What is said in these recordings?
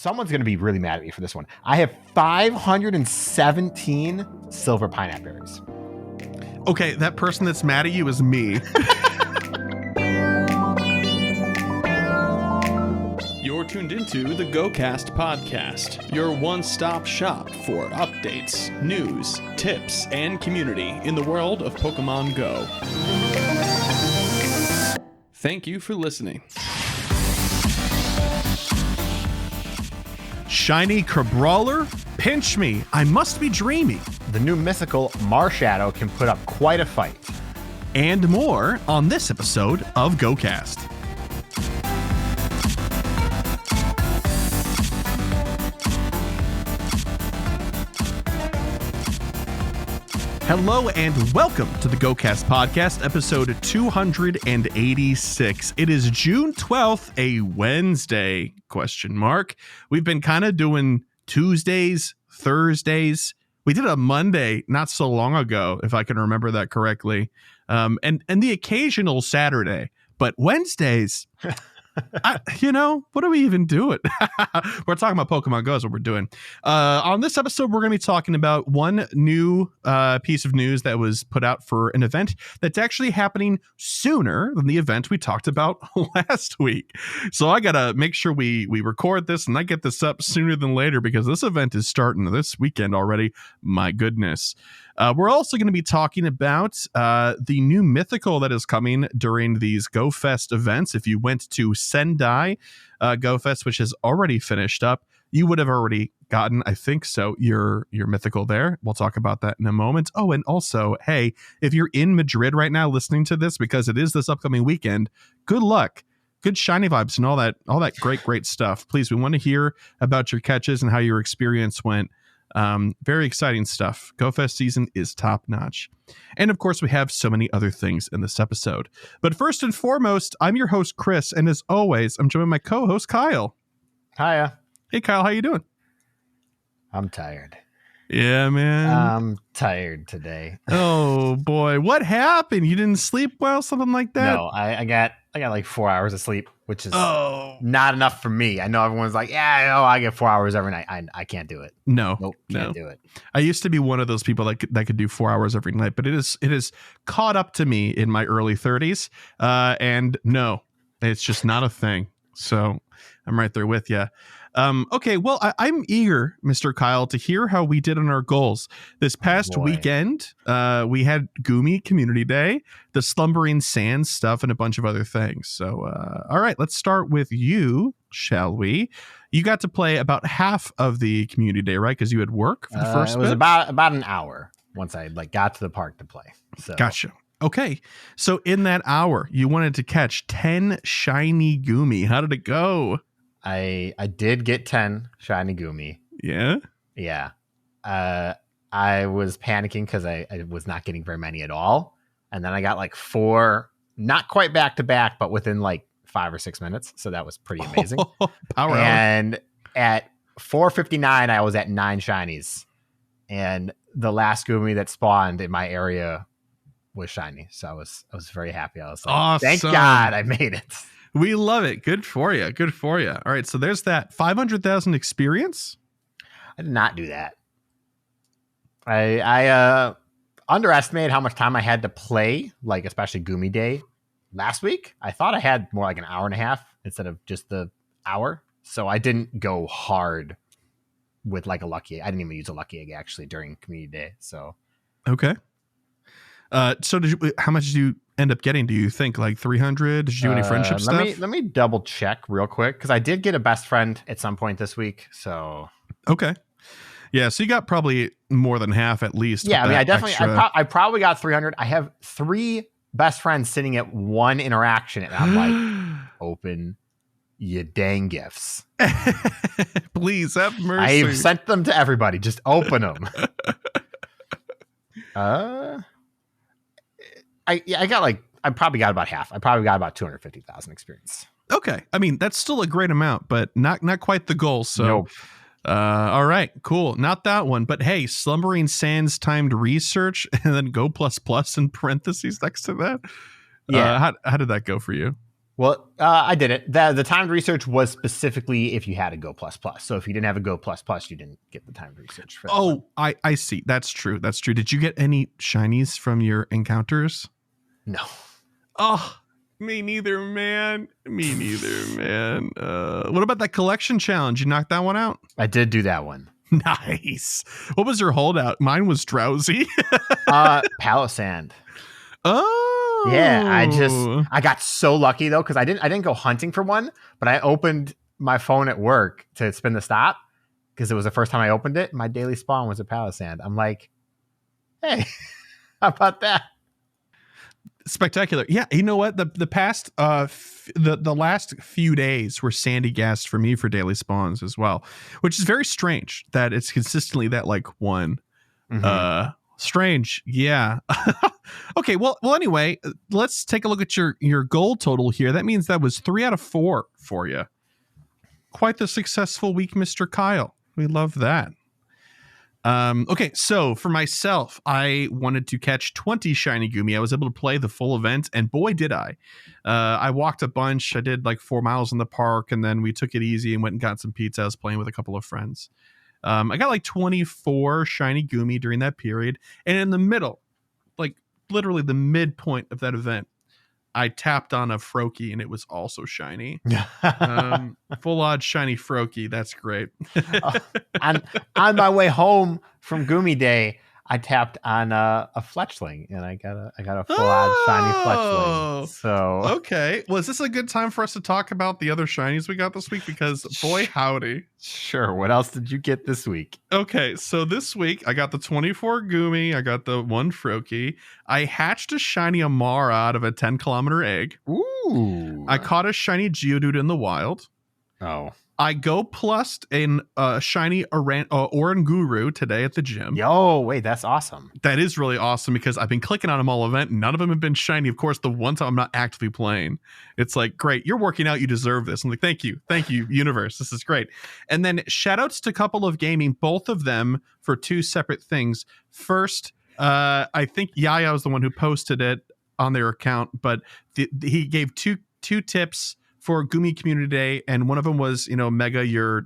someone's going to be really mad at me for this one. I have 517 silver pineapple berries. Okay, that person that's mad at you is me. You're tuned into the GOCast podcast, your one-stop shop for updates, news, tips, and community in the world of Pokemon Go. Thank you for listening. Shiny Crabrawler? Pinch me. I must be dreaming. The new mythical Marshadow can put up quite a fight. And more on this episode of GOCast. Hello and welcome to the GOCast podcast, episode 286. It is June 12th, a Wednesday, ? We've been kind of doing Tuesdays, Thursdays. We did a Monday not so long ago, if I can remember that correctly, and the occasional Saturday. But Wednesdays, what do we even do it? We're talking about Pokemon Go is what we're doing. On this episode, we're going to be talking about one new piece of news that was put out for an event that's actually happening sooner than the event we talked about last week. So I got to make sure we record this and I get this up sooner than later because this event is starting this weekend already. My goodness. We're also going to be talking about the new mythical that is coming during these GoFest events. If you went to Sendai GoFest, which has already finished up, you would have already gotten, I think so, your mythical there. We'll talk about that in a moment. Oh, and also, hey, if you're in Madrid right now listening to this, because it is this upcoming weekend, good luck. Good shiny vibes and all that great stuff. Please, we want to hear about your catches and how your experience went. Very exciting stuff. GoFest season is top notch. And of course, we have so many other things in this episode. But first and foremost, I'm your host, Chris. And as always, I'm joined by my co-host, Kyle. Hiya. Hey, Kyle, how you doing? I'm tired. Yeah, man. I'm tired today. Oh, boy. What happened? You didn't sleep well? Something like that? No, I got like 4 hours of sleep, which is not enough for me. I know everyone's like, I get 4 hours every night. I can't do it. Nope, can't do it. I used to be one of those people that could do 4 hours every night, but it is caught up to me in my early 30s. And no, it's just not a thing. So I'm right there with you. Okay, well, I'm eager, Mr. Kyle, to hear how we did on our goals. This past weekend, we had Gumi Community Day, the Slumbering Sands stuff, and a bunch of other things. So, all right, let's start with you, shall we? You got to play about half of the Community Day, right? Because you had work for the first bit? It was about an hour once I got to the park to play. So. Gotcha. Okay, so in that hour, you wanted to catch 10 shiny Gumi. How did it go? I did get 10 shiny Gumi. Yeah? Yeah. I was panicking because I was not getting very many at all. And then I got like 4, not quite back to back, but within like 5 or 6 minutes. So that was pretty amazing. Power and at 4:59, I was at 9 shinies. And the last Gumi that spawned in my area was shiny. So I was very happy. I was like, awesome. Thank God I made it. We love it. Good for you. Good for you. All right. So there's that 500,000 experience. I did not do that. I underestimated how much time I had to play, like especially Gumi Day last week. I thought I had more like an hour and a half instead of just the hour. So I didn't go hard with like a lucky egg. I didn't even use a lucky egg actually during Community Day. So okay. So how much did you end up getting? Do you think like 300? Did you do any friendship stuff? Let me double check real quick because I did get a best friend at some point this week. So okay, yeah. So you got probably more than half at least. Yeah, I mean, I definitely, I probably got 300. I have 3 best friends sitting at 1 interaction, and I'm like, open you dang gifts. Please have mercy. I've sent them to everybody. Just open them. I probably got about half. I probably got about 250,000 experience. Okay. I mean, that's still a great amount, but not quite the goal. So, nope. All right, cool. Not that one, but hey, Slumbering Sands timed research and then Go++ in parentheses next to that. Yeah. How did that go for you? Well, I did it. The timed research was specifically if you had a Go++. So if you didn't have a Go++, you didn't get the timed research for that one. I see. That's true. Did you get any shinies from your encounters? No. Oh, me neither, man. What about that collection challenge? You knocked that one out? I did do that one. Nice. What was your holdout? Mine was drowsy. Palisand. Oh. Yeah, I got so lucky though, because I didn't go hunting for one, but I opened my phone at work to spin the stop because it was the first time I opened it. My daily spawn was a Palisand. I'm like, hey, how about that? Spectacular. Yeah, you know what? The past the last few days were sandy gassed for me for daily spawns as well, which is very strange that it's consistently that like one. Mm-hmm. Strange. Yeah. Okay, well anyway, let's take a look at your goal total here. That means that was 3 out of 4 for you. Quite the successful week, Mr. Kyle. We love that. Okay, so for myself, I wanted to catch 20 shiny Gumi. I was able to play the full event, and boy, did I. I walked a bunch. I did like 4 miles in the park, and then we took it easy and went and got some pizza. I was playing with a couple of friends. I got like 24 shiny Gumi during that period, and in the middle, like literally the midpoint of that event, I tapped on a Froakie, and it was also shiny. Full odd shiny Froakie. That's great. On my way home from Gumi Day, I tapped on a Fletchling, and I got a full odd shiny Fletchling. So okay, well, is this a good time for us to talk about the other shinies we got this week? Because boy, howdy. Sure. What else did you get this week? Okay, so this week I got the 24 Gumi. I got the 1 Froakie. I hatched a shiny Amara out of a 10-kilometer egg. Ooh. I caught a shiny Geodude in the wild. Oh. I go plussed in shiny Oranguru today at the gym. Yo, wait, that's awesome. That is really awesome because I've been clicking on them all event. And none of them have been shiny. Of course, the one time I'm not actively playing, it's like, great, you're working out. You deserve this. I'm like, thank you, universe. This is great. And then shout outs to Couple of Gaming, both of them for 2 separate things. First, I think Yaya was the one who posted it on their account, but he gave two tips for Gumi Community Day, and one of them was, Mega your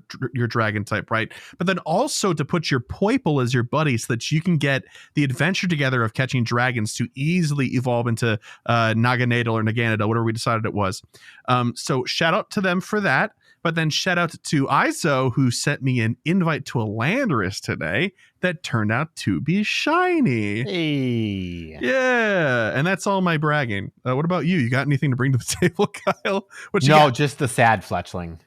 dragon type, right? But then also to put your Poiple as your buddy so that you can get the adventure together of catching dragons to easily evolve into Naganadel or Naganadel, whatever we decided it was. So shout out to them for that. But then shout out to Izo, who sent me an invite to a Landorus today that turned out to be shiny. Hey. Yeah, and that's all my bragging. What about you? You got anything to bring to the table, Kyle? Just the sad Fletchling.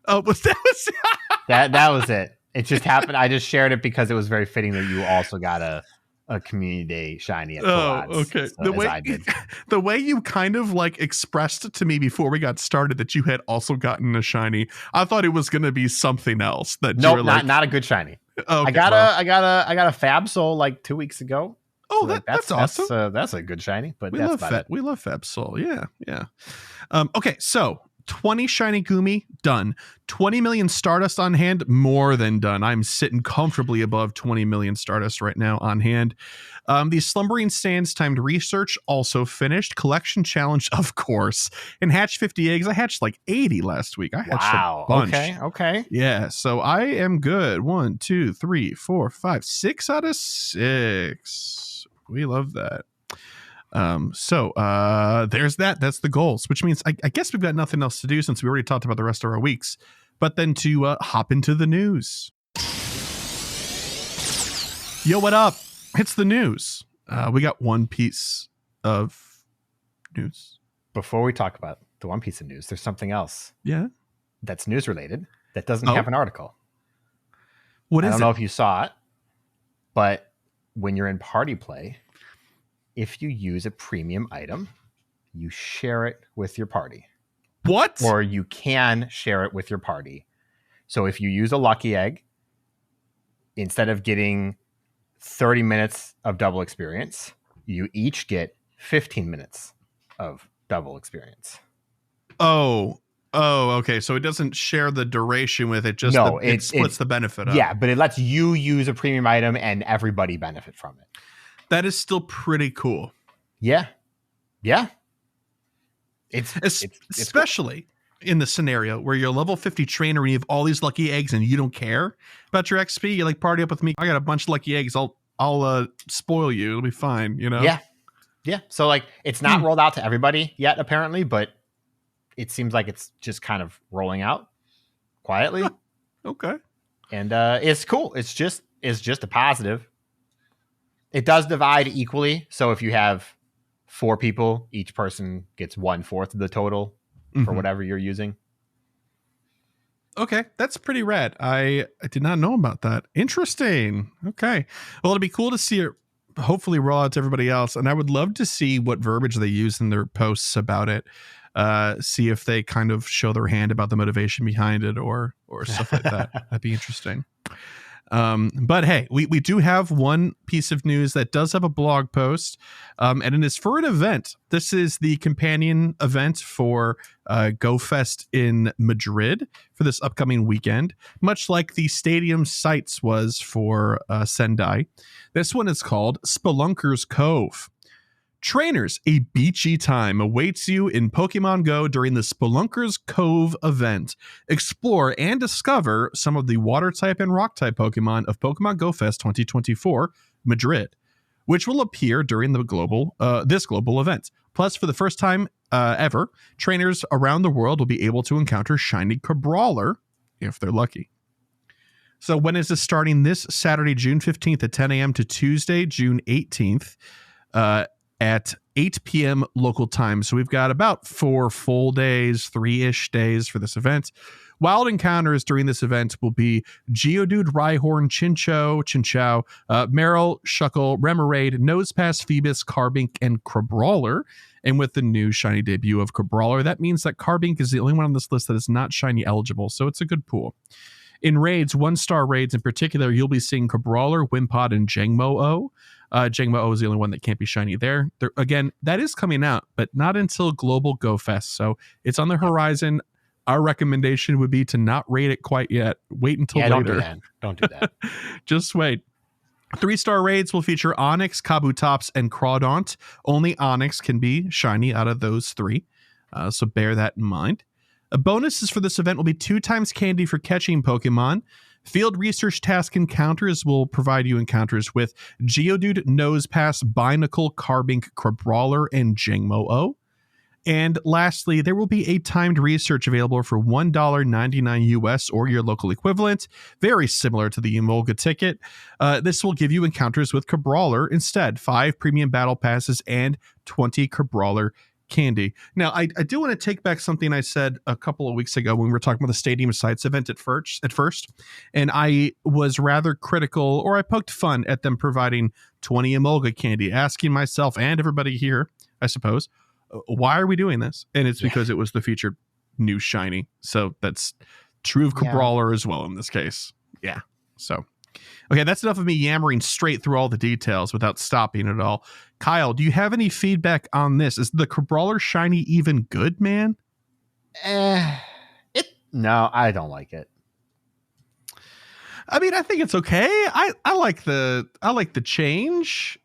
Oh, that was it. It just happened. I just shared it because it was very fitting that you also got a Community Day shiny at full odds. Okay. So, I did. The way you kind of like expressed to me before we got started that you had also gotten a shiny, I thought it was going to be something else. Not a good shiny. Okay, I got a Fab Soul like 2 weeks ago. Oh, so that's awesome. That's a good shiny, but we love Fab Soul. Yeah. Okay, so 20 shiny Gumi, done. 20 million Stardust on hand, more than done. I'm sitting comfortably above 20 million Stardust right now on hand. The Slumbering Sands timed research also finished. Collection challenge, of course. And hatched 50 eggs. I hatched like 80 last week. I hatched a bunch. Okay. Yeah, so I am good. 1, 2, 3, 4, 5, 6 out of 6. We love that. So there's that. That's the goals, which means I guess we've got nothing else to do since we already talked about the rest of our weeks. But then to hop into the news. Yo, what up? It's the news. We got one piece of news. Before we talk about the one piece of news, there's something else. Yeah. That's news related. That doesn't have an article. What is it? I don't know if you saw it, but when you're in party play, if you use a premium item, you share it with your party. What? Or you can share it with your party. So if you use a lucky egg, instead of getting 30 minutes of double experience, you each get 15 minutes of double experience. Oh, okay. So it doesn't share the duration with it. It splits the benefit up. Yeah, but it lets you use a premium item and everybody benefit from it. That is still pretty cool. Yeah. It's Especially in the scenario where you're a level 50 trainer and you have all these lucky eggs and you don't care about your XP. You like, party up with me. I got a bunch of lucky eggs. I'll spoil you. It'll be fine. You know? Yeah. So like, it's not rolled out to everybody yet, apparently, but it seems like it's just kind of rolling out quietly. Okay. And it's cool. It's just a positive. It does divide equally. So if you have 4 people, each person gets 1/4 of the total for whatever you're using. Okay, that's pretty rad. I did not know about that. Interesting. Okay. Well, it'd be cool to see it hopefully roll out to everybody else. And I would love to see what verbiage they use in their posts about it. See if they kind of show their hand about the motivation behind it or stuff like that. That'd be interesting. But hey, we do have one piece of news that does have a blog post, and it is for an event. This is the companion event for GoFest in Madrid for this upcoming weekend, much like the stadium sites was for Sendai. This one is called Spelunker's Cove. Trainers, a beachy time awaits you in Pokemon Go during the Spelunker's Cove event. Explore and discover some of the water type and rock type Pokemon of Pokemon Go Fest 2024 Madrid, which will appear during the global event. Plus, for the first time ever, trainers around the world will be able to encounter shiny Crabrawler if they're lucky. So when is this starting? This Saturday, June 15th at 10 a.m. to Tuesday, June 18th. At 8 p.m. local time. So we've got about 4 full days, 3-ish days for this event. Wild encounters during this event will be Geodude, Rhyhorn, Chinchou, Marill, Shuckle, Remoraid, Nosepass, Phoebus, Carbink, and Crabrawler. And with the new shiny debut of Crabrawler, that means that Carbink is the only one on this list that is not shiny eligible. So it's a good pool. In raids, 1-star raids in particular, you'll be seeing Crabrawler, Wimpod, and Jangmo-O. Jangmo-O is the only one that can't be shiny there. Again, that is coming out, but not until Global Go Fest. So it's on the horizon. Our recommendation would be to not raid it quite yet. Wait until later. Don't do that. Just wait. 3-star raids will feature Onyx, Kabutops, and Crawdaunt. Only Onyx can be shiny out of those 3. So bear that in mind. Bonuses for this event will be 2 times candy for catching Pokemon. Field research task encounters will provide you encounters with Geodude, Nosepass, Binacle, Carbink, Crabrawler, and Jangmo-O. And lastly, there will be a timed research available for $1.99 US or your local equivalent, very similar to the Emolga ticket. This will give you encounters with Crabrawler instead, 5 premium battle passes and 20 Crabrawler candy. Now, I do want to take back something I said a couple of weeks ago when we were talking about the Stadium Sites event at first, and I was rather critical, or I poked fun at them providing 20 Emolga candy, asking myself and everybody here, I suppose, why are we doing this? And it's because it was the featured new shiny. So that's true of Crabrawler as well in this case. Yeah. So, okay, that's enough of me yammering straight through all the details without stopping at all. Kyle, do you have any feedback on this? Is the Crabrawler shiny even good, man? No, I don't like it. I mean, I think it's okay. I like the change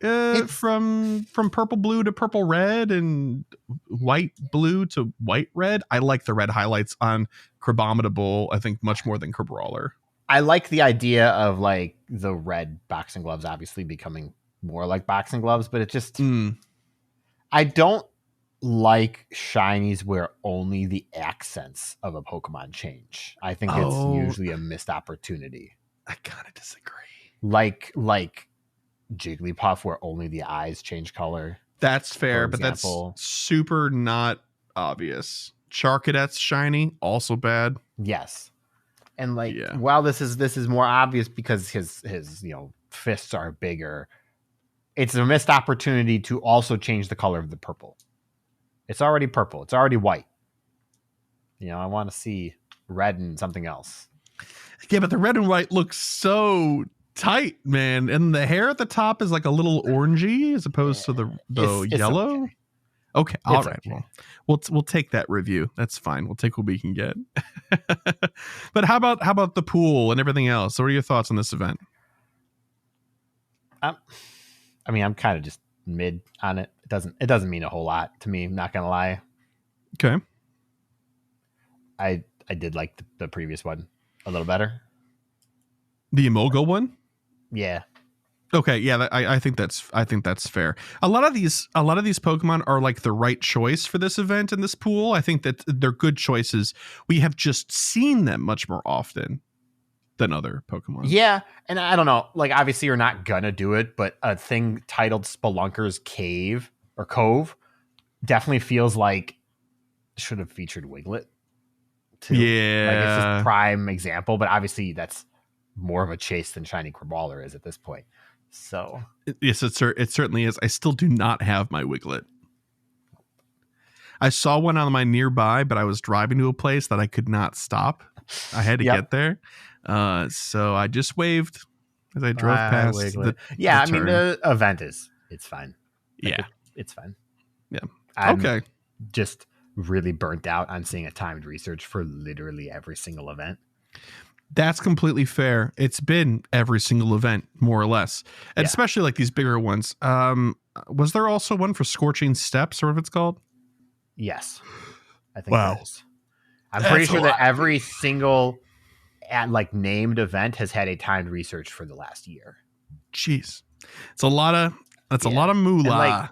from purple blue to purple red and white blue to white red. I like the red highlights on Crabominable, I think, much more than Crabrawler. I like the idea of like the red boxing gloves obviously becoming more like boxing gloves, but it just I don't like shinies where only the accents of a Pokemon change. I think it's usually a missed opportunity. I kind of disagree. Like Jigglypuff where only the eyes change color. That's fair, but that's super not obvious. Charcadet's shiny, also bad. Yes. And while this is more obvious because his fists are bigger, it's a missed opportunity to also change the color of the purple. It's already purple. It's already white. I want to see red and something else. Yeah, but the red and white looks so tight, man. And the hair at the top is like a little orangey as opposed to the yellow. Okay. All right. Okay. Well, we'll take that review. That's fine. We'll take what we can get. But how about the pool and everything else? What are your thoughts on this event? I'm kind of just mid on it. It doesn't mean a whole lot to me. I'm not gonna lie. Okay. I did like the previous one a little better. The Emolga one? Yeah. Okay, yeah, I think that's fair. A lot of these Pokemon are like the right choice for this event in this pool. I think that they're good choices. We have just seen them much more often than other Pokemon. Yeah, and I don't know. Like, obviously, you're not gonna do it, but a thing titled Spelunker's Cave or Cove definitely feels like should have featured Wiglet. Too. Yeah, like it's just prime example, but obviously that's more of a chase than Shiny Crabrawler is at this point. So yes, it certainly is. I still do not have my Wiglet. I saw one on my nearby, but I was driving to a place that I could not stop. I had to get there. So I just waved as I drove past. I mean, the event it's fine. Like, it's fine. Yeah. I'm just really burnt out on seeing a timed research for literally every single event. That's completely fair. It's been every single event, more or less, and especially like these bigger ones. Was there also one for Scorching Steps, or what it's called? Yes, I think there is. I'm pretty sure that every single named event has had a timed research for the last year. Jeez, it's a lot of a lot of moolah.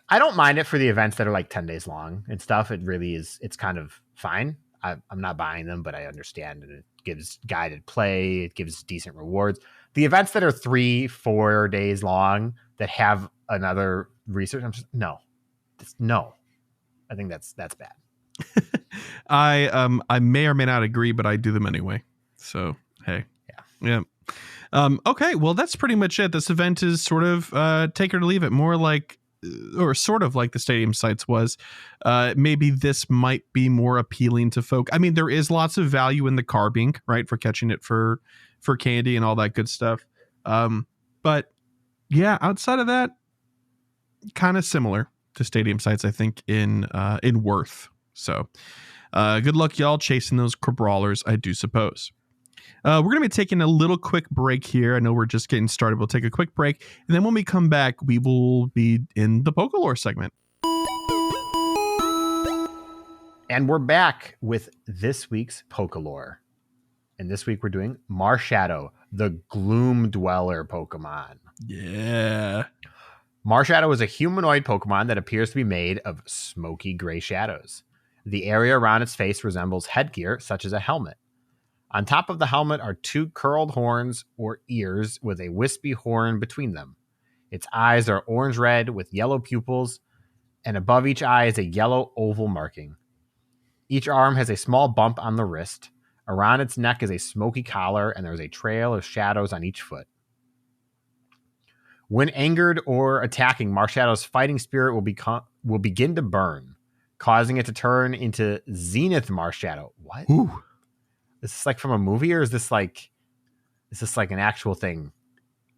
I don't mind it for the events that are like 10 days long and stuff. It really is. It's kind of fine. I'm not buying them, but I understand, and it gives guided play. It gives decent rewards. The events that are 3-4 days long that have another research, I'm just no. I think that's bad. I may or may not agree, but I do them anyway. So hey, yeah. Okay, well that's pretty much it. This event is sort of take it or leave it, more like, or sort of like the Stadium Sites was. Maybe this might be more appealing to folk. I mean, there is lots of value in the carbink, right, for catching it for candy and all that good stuff. But yeah, outside of that, kind of similar to Stadium Sites, I think, in worth. So good luck, y'all, chasing those Crabrawlers, I do suppose. We're going to be taking a little quick break here. I know we're just getting started. We'll take a quick break. And then when we come back, we will be in the Pokélore segment. And we're back with this week's Pokélore. And this week we're doing Marshadow, the Gloom Dweller Pokemon. Yeah. Marshadow is a humanoid Pokemon that appears to be made of smoky gray shadows. The area around its face resembles headgear, such as a helmet. On top of the helmet are two curled horns or ears with a wispy horn between them. Its eyes are orange-red with yellow pupils, and above each eye is a yellow oval marking. Each arm has a small bump on the wrist. Around its neck is a smoky collar, and there is a trail of shadows on each foot. When angered or attacking, Marshadow's fighting spirit will begin to burn, causing it to turn into Zenith Marshadow. What? Ooh. Is this like from a movie, or is this like an actual thing?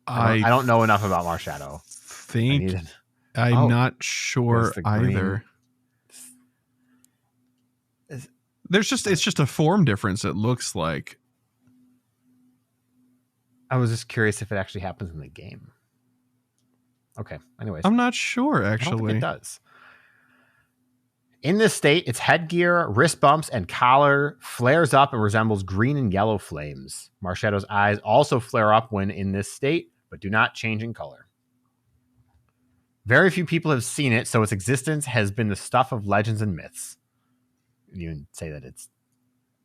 I don't know enough about Marshadow. I'm not sure either. It's just a form difference, it looks like. I was just curious if it actually happens in the game. Okay, anyways. I'm not sure, actually. I don't think it does. In this state, its headgear, wrist bumps, and collar flares up and resembles green and yellow flames. Marshadow's eyes also flare up when in this state, but do not change in color. Very few people have seen it, so its existence has been the stuff of legends and myths. You can say that it's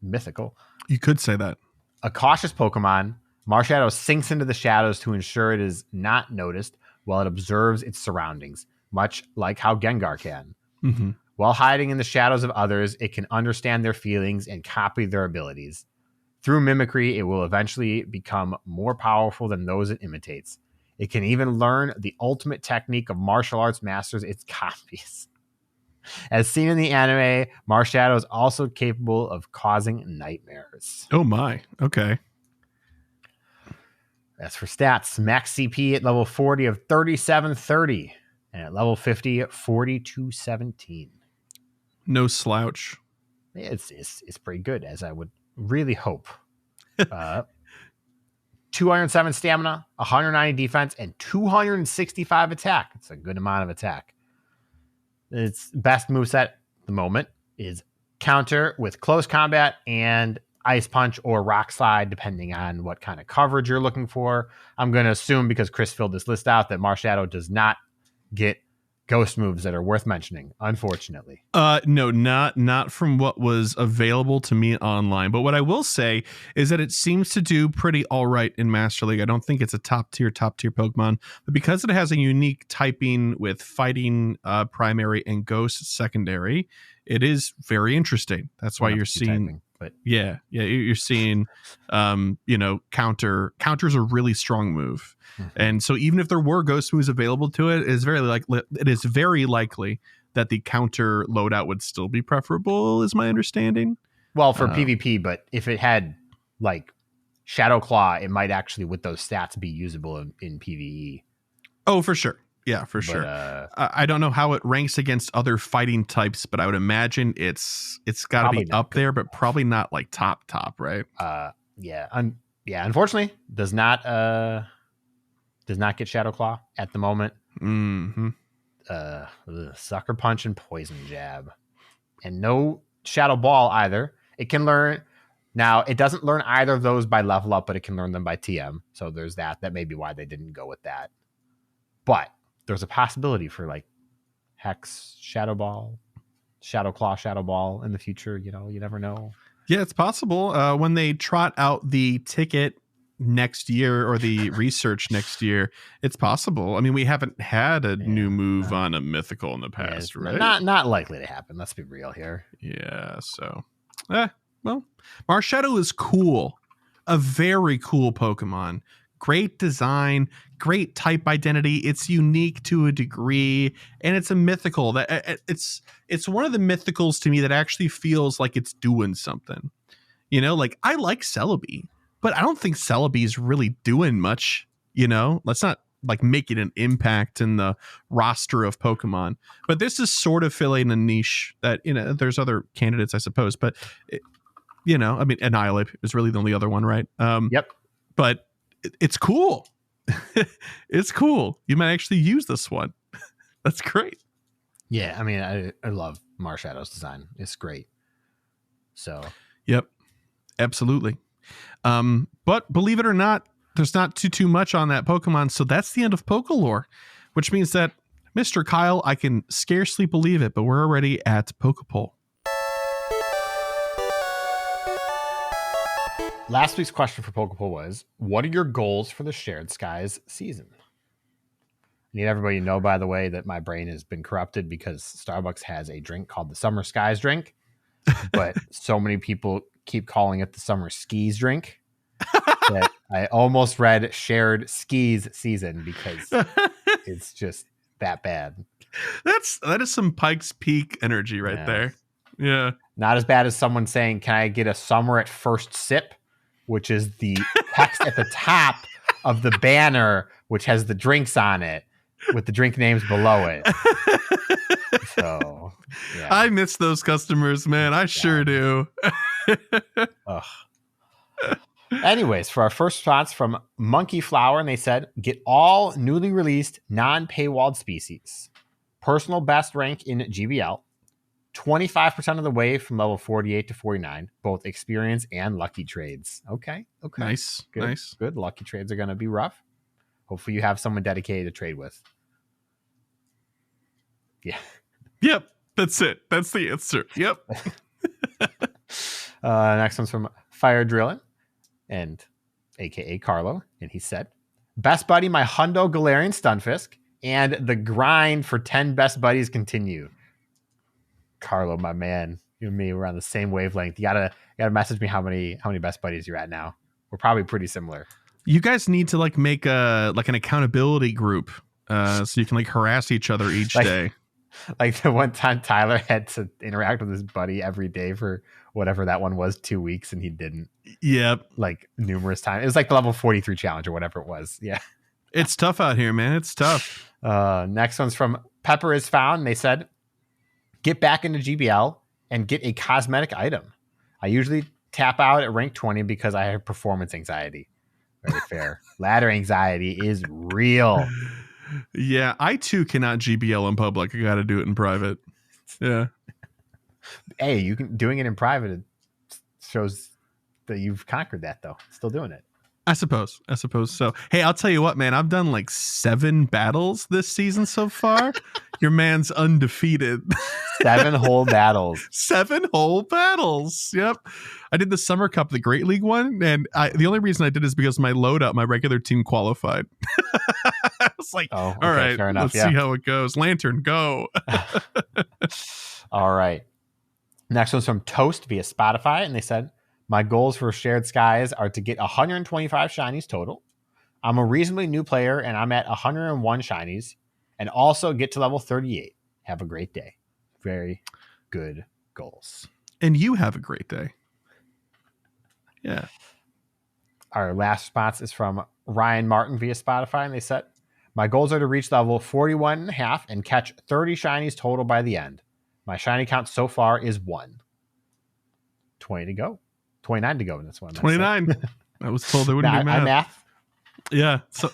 mythical. You could say that. A cautious Pokemon, Marshadow sinks into the shadows to ensure it is not noticed while it observes its surroundings, much like how Gengar can. Mm-hmm. While hiding in the shadows of others, it can understand their feelings and copy their abilities. Through mimicry, it will eventually become more powerful than those it imitates. It can even learn the ultimate technique of martial arts masters its copies. As seen in the anime, Marshadow is also capable of causing nightmares. Oh my, okay. As for stats, max CP at level 40 of 3730, and at level 50 at 4217. No slouch. It's pretty good, as I would really hope. 207 stamina, 190 defense, and 265 attack. It's a good amount of attack. Its best moveset at the moment is counter with close combat and ice punch or rock slide, depending on what kind of coverage you're looking for. I'm going to assume, because Chris filled this list out, that Marshadow does not get ghost moves that are worth mentioning, unfortunately. No, not from what was available to me online. But what I will say is that it seems to do pretty all right in Master League. I don't think it's a top tier Pokemon, but because it has a unique typing with fighting primary and ghost secondary, it is very interesting. That's why you're seeing typing, but you're seeing counter's a really strong move. Mm-hmm. And so even if there were ghost moves available to it, it is very likely that the counter loadout would still be preferable, is my understanding. Well, for PvP, but if it had like Shadow Claw, it might actually, with those stats, be usable in PvE. Oh, for sure. Yeah, for sure. I don't know how it ranks against other fighting types, but I would imagine it's got to be up there, but probably not like top, right? Unfortunately, does not get Shadow Claw at the moment. Mm-hmm. Sucker Punch and Poison Jab, and no Shadow Ball either. It can learn. Now, it doesn't learn either of those by level up, but it can learn them by TM. So there's that. That may be why they didn't go with that. But there's a possibility for like Hex, Shadow Ball, Shadow Claw, Shadow Ball in the future. You never know. Yeah, it's possible. When they trot out the ticket next year or the research next year, it's possible. I mean, we haven't had a new move on a mythical in the past, right? Not likely to happen. Let's be real here. Yeah, so well, Marshadow is cool. A very cool Pokemon. Great design, great type identity. It's unique to a degree, and it's a mythical. That it's one of the mythicals to me that actually feels like it's doing something. Like I like Celebi, but I don't think Celebi is really doing much. Let's not like making an impact in the roster of Pokemon. But this is sort of filling a niche that there's other candidates, I suppose. But I mean, Annihilate is really the only other one, right? Yep. But it's cool. It's cool. You might actually use this one. That's great. Yeah, I mean, I love Marshadow's design. It's great. So. Yep. Absolutely. But believe it or not, there's not too much on that Pokemon. So that's the end of Pokélore, which means that Mr. Kyle, I can scarcely believe it, but we're already at Poké Poll. Last week's question for Poké Poll was, what are your goals for the Shared Skies season? I need everybody to know, by the way, that my brain has been corrupted because Starbucks has a drink called the Summer Skies drink, but so many people keep calling it the Summer Skis drink that I almost read Shared Skis season because it's just that bad. That is some Pikes Peak energy right there. Yeah. Not as bad as someone saying, can I get a summer at first sip? Which is the text at the top of the banner, which has the drinks on it with the drink names below it. So, yeah. I miss those customers, man. I sure do. Anyways, for our first response from Monkey Flower, and they said, get all newly released non-paywalled species. Personal best rank in GBL. 25% of the way from level 48 to 49, both experience and lucky trades. Okay. Nice. Good. Lucky trades are going to be rough. Hopefully you have someone dedicated to trade with. Yeah. Yep. That's it. That's the answer. Yep. Next one's from Fire Drillin', and aka Carlo. And he said, best buddy, my Hundo Galarian Stunfisk, and the grind for 10 best buddies continue. Carlo, my man, you and me, we're on the same wavelength. You gotta message me how many best buddies you're at now. We're probably pretty similar. You guys need to like make an accountability group, so you can like harass each other each day. Like the one time Tyler had to interact with his buddy every day for whatever that one was, 2 weeks, and he didn't. Yep. Like numerous times. It was like the level 43 challenge or whatever it was. Yeah. It's tough out here, man. It's tough. Next one's from Pepper is Found. They said, get back into GBL and get a cosmetic item. I usually tap out at rank 20 because I have performance anxiety. Very fair. Ladder anxiety is real. Yeah, I too cannot GBL in public. I got to do it in private. Yeah. Hey, doing it in private it shows that you've conquered that, though. Still doing it. I suppose so. Hey, I'll tell you what, man. I've done like 7 battles this season so far. Your man's undefeated. 7 whole battles. 7 whole battles. Yep. I did the Summer Cup, the Great League one, and the only reason I did is because my loadout, my regular team qualified. I was like, all right, fair enough, let's see how it goes. Lantern, go. All right. Next one's from Toast via Spotify, and they said, my goals for Shared Skies are to get 125 shinies total. I'm a reasonably new player, and I'm at 101 shinies, and also get to level 38. Have a great day. Very good goals. And you have a great day. Yeah. Our last response is from Ryan Martin via Spotify, and they said, my goals are to reach level 41.5 and catch 30 shinies total by the end. My shiny count so far is 1. 20 to go. 29 to go in this one. 29. I was told there wouldn't be math. Math. Yeah. So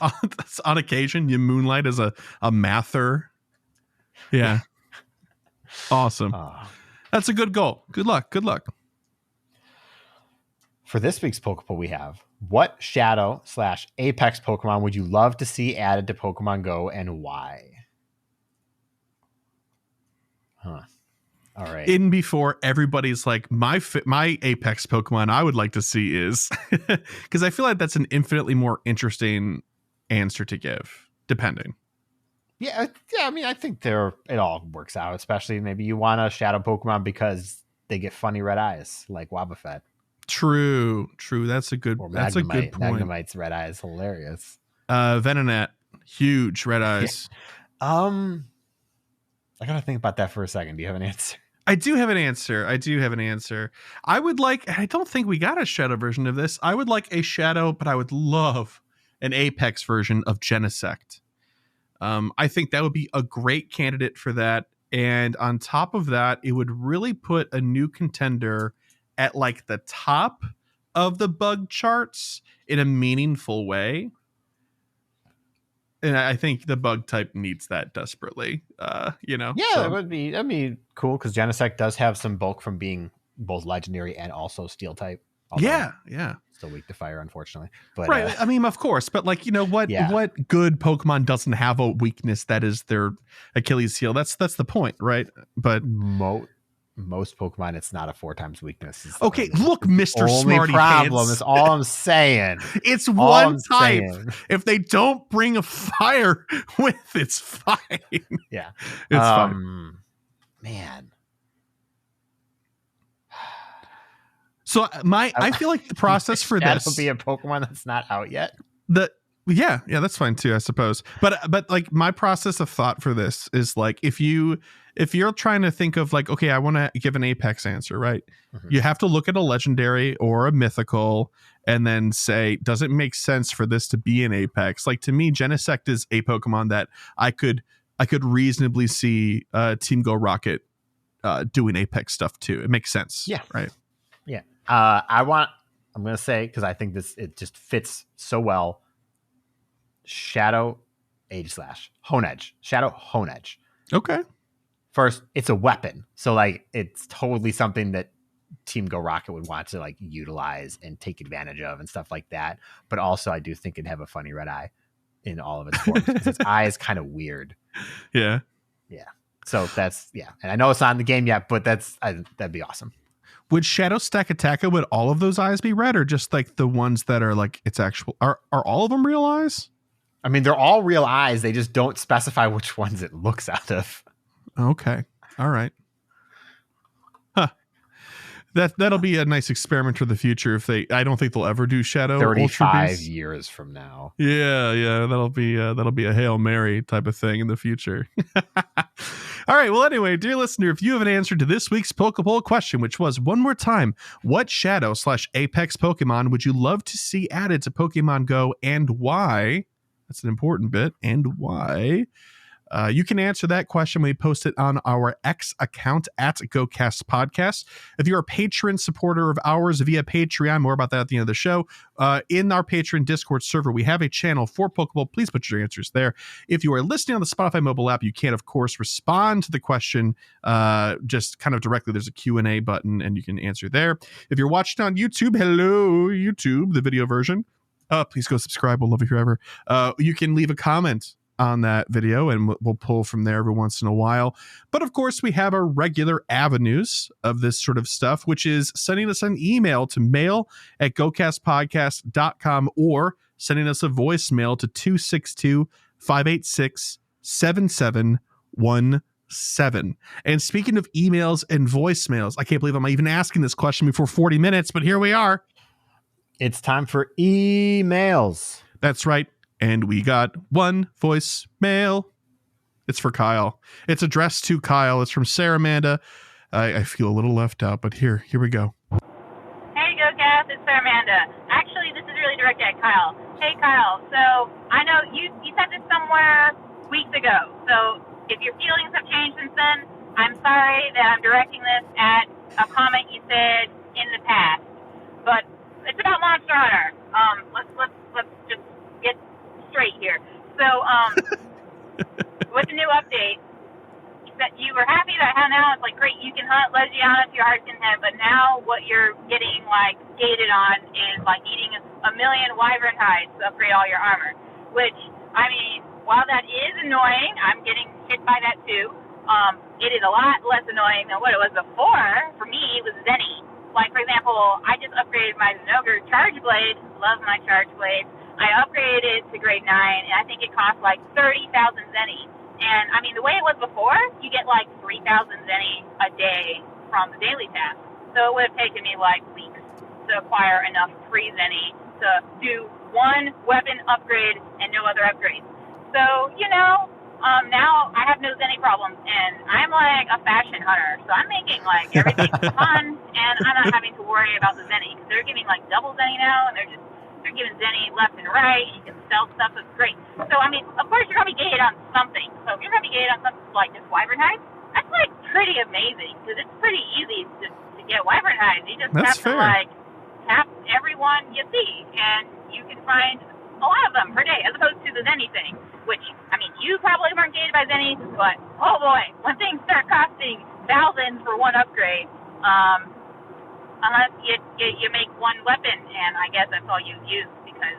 on occasion, you moonlight as a mather. Yeah. Awesome. That's a good goal. Good luck. For this week's Poké Poll we have, what Shadow/Apex Pokemon would you love to see added to Pokemon Go and why? All right. In before everybody's like, my Apex Pokemon I would like to see is, because I feel like that's an infinitely more interesting answer to give, depending. Yeah. I mean, I think it all works out, especially maybe you want a Shadow Pokemon because they get funny red eyes like Wobbuffet. True. That's a good point. Magnemite's red eyes, hilarious. Venonat, huge red eyes. Yeah. I gotta think about that for a second. Do you have an answer? I do have an answer. I would like, I don't think we got a Shadow version of this. I would like a Shadow, but I would love an Apex version of Genesect. I think that would be a great candidate for that. And on top of that, it would really put a new contender at like the top of the bug charts in a meaningful way. And I think the bug type needs that desperately, Yeah, so. that'd be cool because Genesect does have some bulk from being both legendary and also steel type. Yeah. Still weak to fire, unfortunately. But, right. I mean, of course, but like, what good Pokemon doesn't have a weakness that is their Achilles heel? That's the point, right? But most Pokemon, it's not a 4 times weakness. Okay, look, Mr. Smarty problem is all I'm saying. It's one type. If they don't bring a fire with, it's fine. Yeah, it's fine. Man. So I feel like the process for this would be a Pokemon that's not out yet. Yeah, that's fine too, I suppose. But like my process of thought for this is like if you're trying to think of like, okay, I want to give an Apex answer, right? Mm-hmm. You have to look at a legendary or a mythical and then say, does it make sense for this to be an Apex? Like to me, Genesect is a Pokemon that I could reasonably see Team Go Rocket doing Apex stuff too. It makes sense. Yeah. Right. Yeah. I'm going to say, because I think it just fits so well, Shadow Honedge. Shadow Honedge. Okay. First, it's a weapon. So like it's totally something that Team Go Rocket would want to like utilize and take advantage of and stuff like that. But also I do think it'd have a funny red eye in all of its forms because its eye is kind of weird. Yeah. Yeah. So that's, And I know it's not in the game yet, but that'd be awesome. Would Shadow Stack Attacka, would all of those eyes be red or just like the ones that are like its actual, are all of them real eyes? I mean, they're all real eyes. They just don't specify which ones it looks out of. Okay. All right. Huh. That'll be a nice experiment for the future. I don't think they'll ever do Shadow 35 years from now. Yeah. That'll be a Hail Mary type of thing in the future. All right. Well, anyway, dear listener, if you have an answer to this week's Poké Poll question, which was one more time, what Shadow/Apex Pokemon would you love to see added to Pokemon Go and why? That's an important bit. And why? You can answer that question when we post it on our X account at GOCast Podcast. If you're a patron supporter of ours via Patreon, more about that at the end of the show. In our Patreon Discord server, we have a channel for Poké Poll. Please put your answers there. If you are listening on the Spotify mobile app, you can, of course, respond to the question just kind of directly. There's a Q&A button, and you can answer there. If you're watching on YouTube, hello, YouTube, the video version. Please go subscribe. We'll love you forever. You can leave a comment on that video, and we'll pull from there every once in a while. But of course, we have our regular avenues of this sort of stuff, which is sending us an email to mail@gocastpodcast.com or sending us a voicemail to 262-586-7717. And speaking of emails and voicemails, I can't believe I'm even asking this question before 40 minutes, but here we are. It's time for emails. That's right. And we got one voicemail. It's for Kyle. It's addressed to Kyle. It's from Sarah Amanda. I feel a little left out, but here we go. Hey, GoCast, it's Sarah Amanda. Actually, this is really directed at Kyle. Hey, Kyle, so I know you said this somewhere weeks ago. So if your feelings have changed since then, I'm sorry that I'm directing this at a comment you said in the past. But it's about Monster Hunter. Let's just get straight here. So, with the new update, that you were happy that how now it's like great, you can hunt Legiana to your heart's content, but now what you're getting like gated on is like needing a million wyvern hides to upgrade all your armor. Which, I mean, while that is annoying, I'm getting hit by that too. It is a lot less annoying than what it was before. For me, it was Zenny. Like, for example, I just upgraded my Zenogre Charge Blade. Love my Charge Blade. I upgraded it to grade 9, and I think it costs like 30,000 Zenny. And, I mean, the way it was before, you get like 3,000 Zenny a day from the daily task. So it would have taken me like weeks to acquire enough free Zenny to do one weapon upgrade and no other upgrades. So, you know, now I have no Zenny problems, and I'm like a fashion hunter. So I'm making like everything fun, and I'm not having to worry about the Zenny, because they're giving like double Zenny now, and they're giving Zenny left and right. You can sell stuff. It's great. So, I mean, of course, you're going to be gated on something. So if you're going to be gated on something like just wyvern hides, that's like pretty amazing, because it's pretty easy to get wyvern hides. You just have to like tap everyone you see, and you can find a lot of them per day, as opposed to the Zenny thing, which, I mean, you probably weren't gated by Zenny, but oh boy, when things start costing thousands for one upgrade, unless you make one weapon, and I guess that's all you use, because,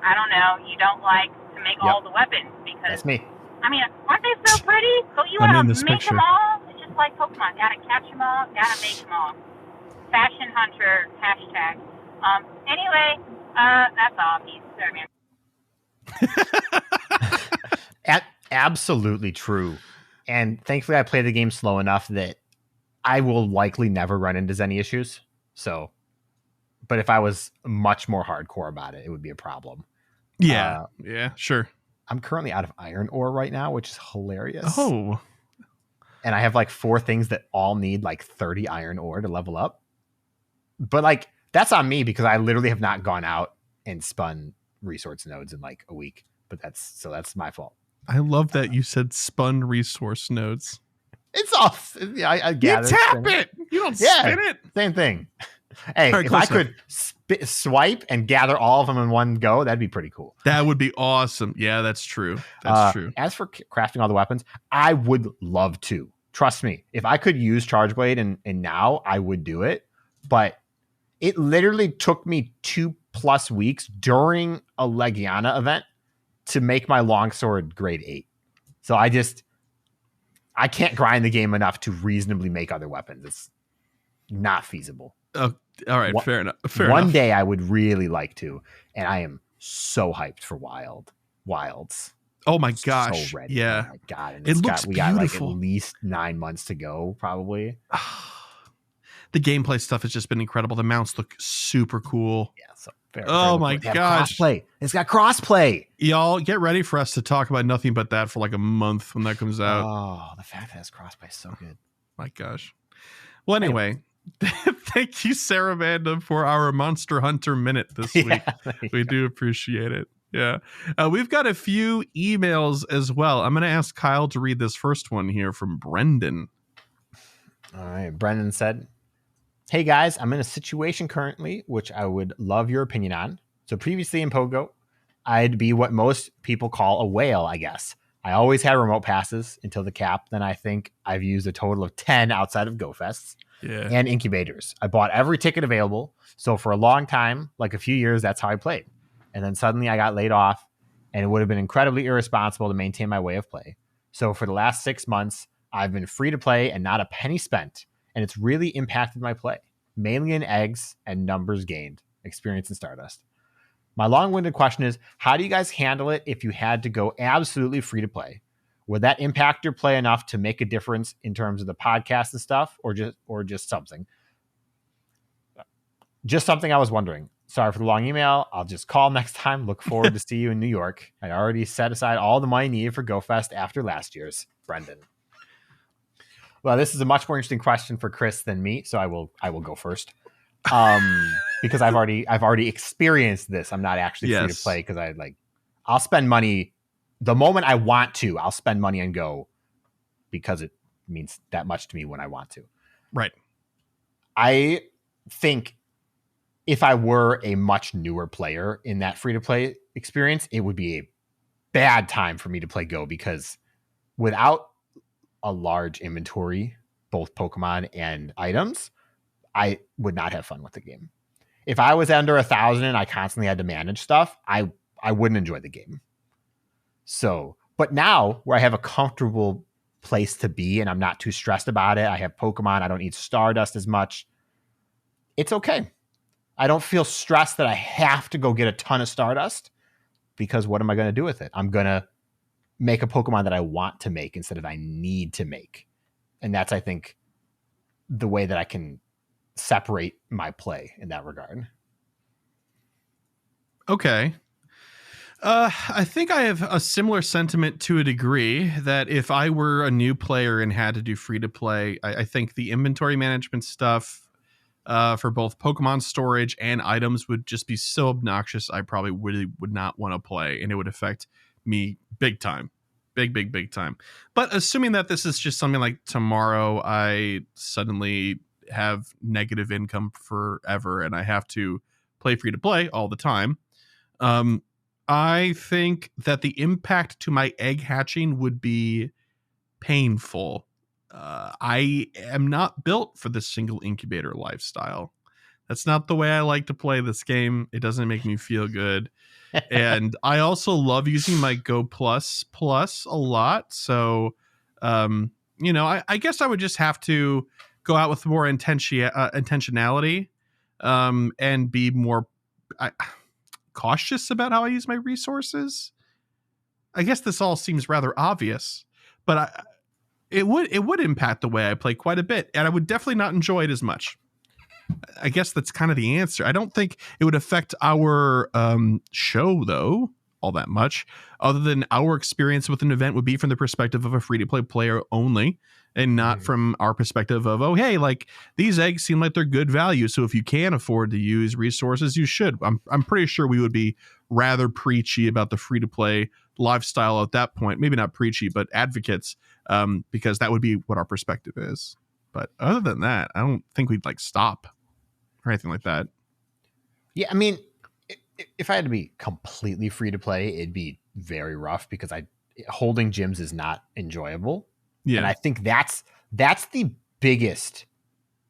I don't know, you don't like to make all the weapons, because... That's me. I mean, aren't they so pretty? So you want to make them all? It's just like Pokemon. Gotta catch them all, gotta make them all. Fashion Hunter, hashtag. Anyway, that's all. Peace. Sorry, man. Absolutely true. And thankfully, I play the game slow enough that I will likely never run into Zenny issues. So, but if I was much more hardcore about it, it would be a problem. Yeah, sure. I'm currently out of iron ore right now, which is hilarious. Oh. And I have like 4 things that all need like 30 iron ore to level up. But like, that's on me, because I literally have not gone out and spun resource nodes in like a week. But that's my fault. I love that you said spun resource nodes. It's off. Yeah, I gather. You tap it. You don't spin it. Same thing. Hey, right, if I could swipe and gather all of them in one go, that'd be pretty cool. That would be awesome. Yeah, that's true. That's true. As for crafting all the weapons, I would love to. Trust me. If I could use Charge Blade and now, I would do it. But it literally took me 2+ weeks during a Legiana event to make my longsword grade 8. So I can't grind the game enough to reasonably make other weapons. It's not feasible. All right, fair enough. One day I would really like to, and I am so hyped for Wilds. Oh my gosh! So ready. Yeah, oh my god! And it looks we beautiful. got like at least 9 months to go, probably. The gameplay stuff has just been incredible. The mounts look super cool. Yeah. So very my gosh! Crossplay. It's got crossplay. Y'all get ready for us to talk about nothing but that for like a month when that comes out. Oh, the fact that it's crossplay is so good. My gosh. Well, anyway. Thank you, Sarah Amanda, for our Monster Hunter minute this week. We do appreciate it. Yeah. We've got a few emails as well. I'm going to ask Kyle to read this first one here from Brendan. All right. Brendan said, "Hey guys, I'm in a situation currently which I would love your opinion on. So previously in Pogo, I'd be what most people call a whale, I guess. I always had remote passes until the cap. Then I think I've used a total of 10 outside of GoFests and incubators. I bought every ticket available. So for a long time, like a few years, that's how I played. And then suddenly I got laid off, and it would have been incredibly irresponsible to maintain my way of play. So for the last 6 months, I've been free to play and not a penny spent. And it's really impacted my play, mainly in eggs and numbers gained, experience in Stardust. My long-winded question is, how do you guys handle it if you had to go absolutely free to play? Would that impact your play enough to make a difference in terms of the podcast and stuff, or just something? Just something I was wondering. Sorry for the long email. I'll just call next time. Look forward to see you in New York. I already set aside all the money needed for GoFest after last year's. Brendan." Well, this is a much more interesting question for Chris than me, so I will go first. Because I've already experienced this. I'm not actually free to play because I'll spend money the moment I want to. I'll spend money and go because it means that much to me when I want to. Right. I think if I were a much newer player in that free to play experience, it would be a bad time for me to play Go, because without a large inventory, both Pokemon and items, I would not have fun with the game. If I was under 1,000 and I constantly had to manage stuff, I wouldn't enjoy the game. So, but now where I have a comfortable place to be and I'm not too stressed about it, I have Pokemon, I don't need Stardust as much, it's okay. I don't feel stressed that I have to go get a ton of Stardust, because what am I going to do with it? I'm going to make a Pokemon that I want to make instead of I need to make. And that's, I think, the way that I can separate my play in that regard. Okay. I think I have a similar sentiment to a degree, that if I were a new player and had to do free to play, I think the inventory management stuff for both Pokemon storage and items would just be so obnoxious. I probably really would not want to play, and it would affect me big time. Big time. But assuming that this is just something like tomorrow, I suddenly have negative income forever and I have to play free to play all the time. I think that the impact to my egg hatching would be painful. I am not built for the single incubator lifestyle. That's not the way I like to play this game. It doesn't make me feel good. And I also love using my Go Plus a lot. So, I guess I would just have to go out with more intentionality and be more cautious about how I use my resources. I guess this all seems rather obvious, but it would impact the way I play quite a bit, and I would definitely not enjoy it as much. I guess that's kind of the answer. I don't think it would affect our show, though, all that much, other than our experience with an event would be from the perspective of a free-to-play player only, and not from our perspective of, oh, hey, like, these eggs seem like they're good value, so if you can afford to use resources, you should. I'm pretty sure we would be rather preachy about the free-to-play lifestyle at that point. Maybe not preachy, but advocates, because that would be what our perspective is. But other than that, I don't think we'd, stop or anything like that. Yeah, I mean, if I had to be completely free to play, it'd be very rough, because holding gyms is not enjoyable. Yeah. And I think that's the biggest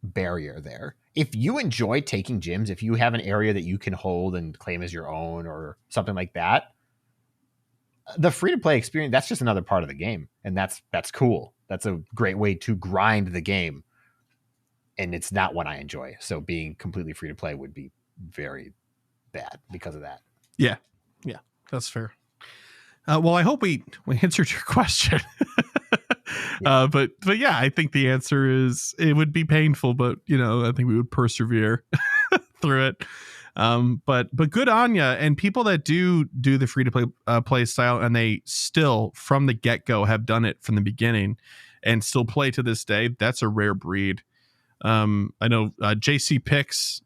barrier there. If you enjoy taking gyms, if you have an area that you can hold and claim as your own or something like that, the free to play experience, that's just another part of the game. And that's cool. That's a great way to grind the game. And it's not what I enjoy. So being completely free to play would be very bad because of that. Yeah, that's fair. Well, I hope we answered your question. Yeah. But yeah, I think the answer is it would be painful, but I think we would persevere through it. But good on ya. And people that do the free to play style, and they still from the get go have done it from the beginning and still play to this day. That's a rare breed. I know JC Picks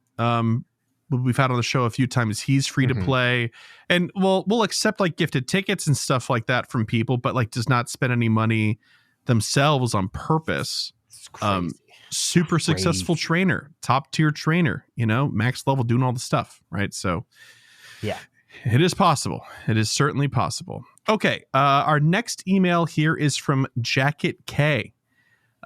we've had on the show a few times. He's free to play, and we'll accept like gifted tickets and stuff like that from people, but like does not spend any money themselves on purpose. It's crazy. Super successful trainer, top tier trainer, max level, doing all the stuff, right? So yeah, it is possible. It is certainly possible. Okay, our next email here is from Jacket K.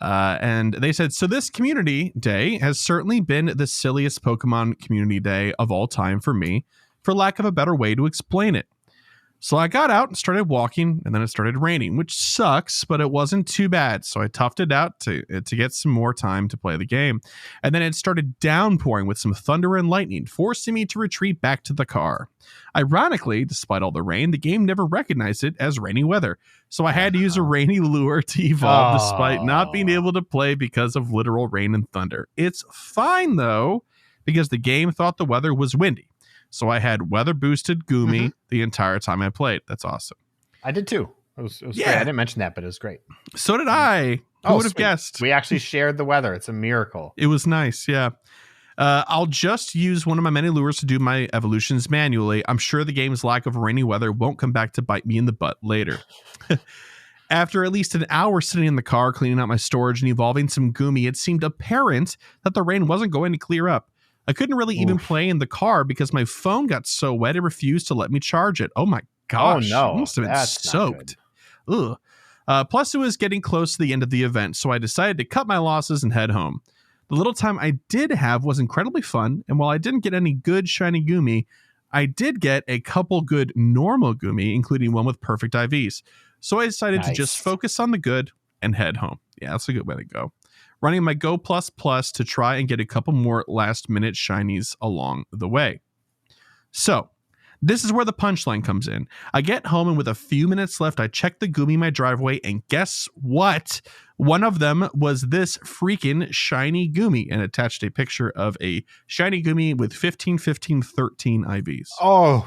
And they said, so this community day has certainly been the silliest Pokemon community day of all time for me, for lack of a better way to explain it. So I got out and started walking, and then it started raining, which sucks, but it wasn't too bad. So I toughed it out to get some more time to play the game. And then it started downpouring with some thunder and lightning, forcing me to retreat back to the car. Ironically, despite all the rain, the game never recognized it as rainy weather. So I had to use a rainy lure to evolve despite not being able to play because of literal rain and thunder. It's fine, though, because the game thought the weather was windy. So I had weather boosted Goomy the entire time I played. That's awesome. I did too. It was great. I didn't mention that, but it was great. So did I. Who would have guessed? We actually shared the weather. It's a miracle. It was nice. Yeah. I'll just use one of my many lures to do my evolutions manually. I'm sure the game's lack of rainy weather won't come back to bite me in the butt later. After at least an hour sitting in the car, cleaning out my storage and evolving some Goomy, it seemed apparent that the rain wasn't going to clear up. I couldn't really even play in the car because my phone got so wet it refused to let me charge it. Oh my gosh. Oh no. It must have been soaked. Ugh. Plus it was getting close to the end of the event, so I decided to cut my losses and head home. The little time I did have was incredibly fun, and while I didn't get any good shiny Goomy, I did get a couple good normal Goomy, including one with perfect IVs. So I decided to just focus on the good and head home. Yeah, that's a good way to go. Running my Go Plus Plus to try and get a couple more last minute shinies along the way. So this is where the punchline comes in. I get home, and with a few minutes left, I check the Goomy in my driveway, and guess what? One of them was this freaking shiny Goomy, and attached a picture of a shiny Goomy with 15, 15, 13 IVs. Oh,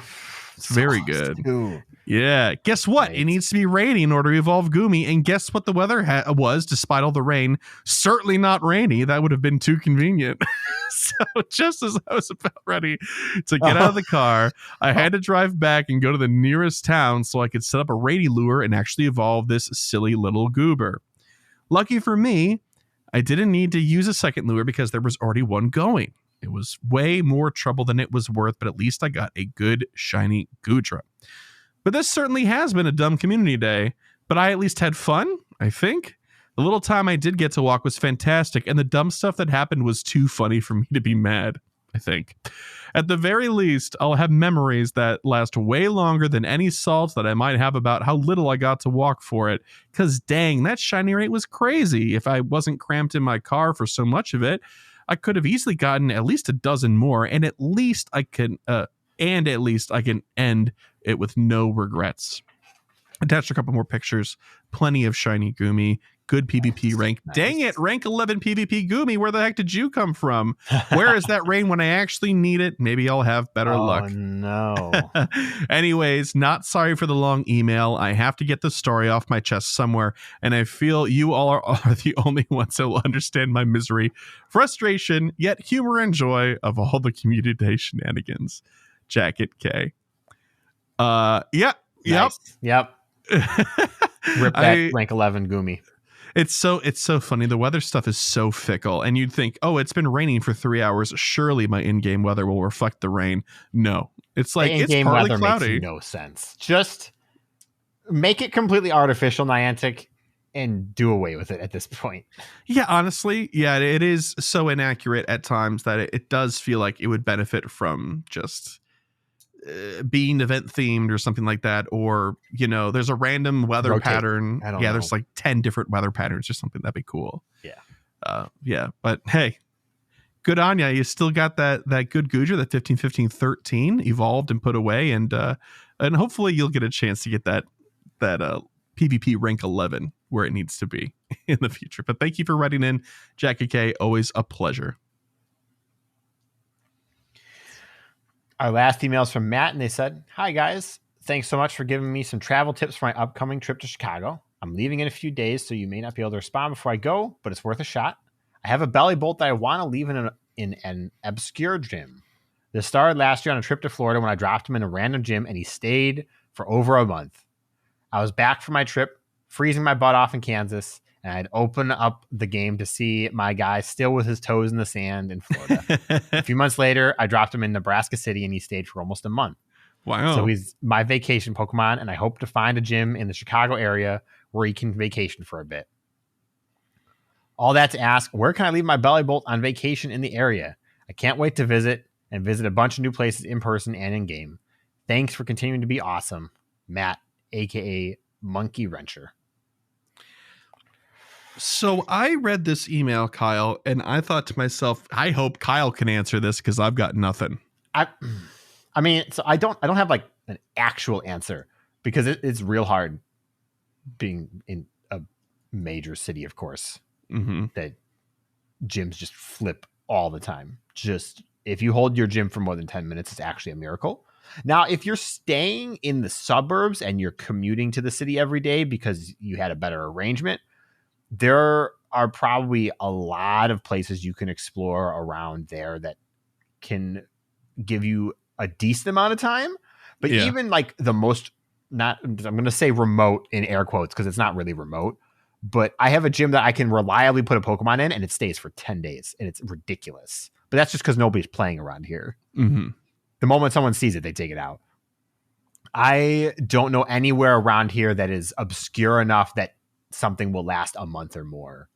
it's very good. Too. Yeah. Guess what? Right. It needs to be rainy in order to evolve Goomy. And guess what the weather was, despite all the rain? Certainly not rainy. That would have been too convenient. So just as I was about ready to get out of the car, I had to drive back and go to the nearest town so I could set up a rainy lure and actually evolve this silly little goober. Lucky for me, I didn't need to use a second lure because there was already one going. It was way more trouble than it was worth, but at least I got a good shiny Goodra. But this certainly has been a dumb community day, but I at least had fun, I think. The little time I did get to walk was fantastic, and the dumb stuff that happened was too funny for me to be mad, I think. At the very least, I'll have memories that last way longer than any salt that I might have about how little I got to walk for it, because dang, that shiny rate was crazy. If I wasn't cramped in my car for so much of it, I could have easily gotten at least a dozen more, and at least I can end it with no regrets. Attached a couple more pictures, plenty of shiny Goomy, good PvP rank. Nice. Dang it, rank 11 PvP Goomy, where the heck did you come from? Where is that rain when I actually need it? Maybe I'll have better luck. Oh, no. Anyways, not sorry for the long email. I have to get the story off my chest somewhere, and I feel you all are the only ones that will understand my misery, frustration, yet humor and joy of all the community day shenanigans. Jacket K. Yep. Rip that rank 11 Goomy. It's so funny. The weather stuff is so fickle, and you'd think, oh, it's been raining for 3 hours. Surely my in-game weather will reflect the rain. No, it's like it's partly cloudy. Makes no sense. Just make it completely artificial, Niantic, and do away with it at this point. Yeah, honestly, yeah, it is so inaccurate at times that it does feel like it would benefit from just being event themed or something like that, or there's a random weather pattern. There's like 10 different weather patterns or something. That'd be cool. But hey, good on ya. You still got that good Goodra, that 15 15 13 evolved and put away, and hopefully you'll get a chance to get that PvP rank 11 where it needs to be in the future. But thank you for writing in, Jackie K. Always a pleasure. Our last email is from Matt, and they said, "Hi, guys. Thanks so much for giving me some travel tips for my upcoming trip to Chicago. I'm leaving in a few days, so you may not be able to respond before I go, but it's worth a shot. I have a belly bolt that I want to leave in an obscure gym. This started last year on a trip to Florida when I dropped him in a random gym and he stayed for over a month. I was back from my trip, freezing my butt off in Kansas, and I'd open up the game to see my guy still with his toes in the sand in Florida. A few months later, I dropped him in Nebraska City and he stayed for almost a month. Wow. So he's my vacation Pokemon, and I hope to find a gym in the Chicago area where he can vacation for a bit. All that to ask, where can I leave my Bellybolt on vacation in the area? I can't wait to visit a bunch of new places in person and in game. Thanks for continuing to be awesome. Matt, aka Monkey Wrencher. So I read this email, Kyle, and I thought to myself, I hope Kyle can answer this because I've got nothing. I mean, so I don't have like an actual answer because it's real hard being in a major city, of course, that gyms just flip all the time. Just if you hold your gym for more than 10 minutes, it's actually a miracle. Now, if you're staying in the suburbs and you're commuting to the city every day because you had a better arrangement, there are probably a lot of places you can explore around there that can give you a decent amount of time. But even like the most, I'm going to say remote in air quotes because it's not really remote, but I have a gym that I can reliably put a Pokemon in and it stays for 10 days and it's ridiculous. But that's just because nobody's playing around here. Mm-hmm. The moment someone sees it, they take it out. I don't know anywhere around here that is obscure enough that something will last a month or more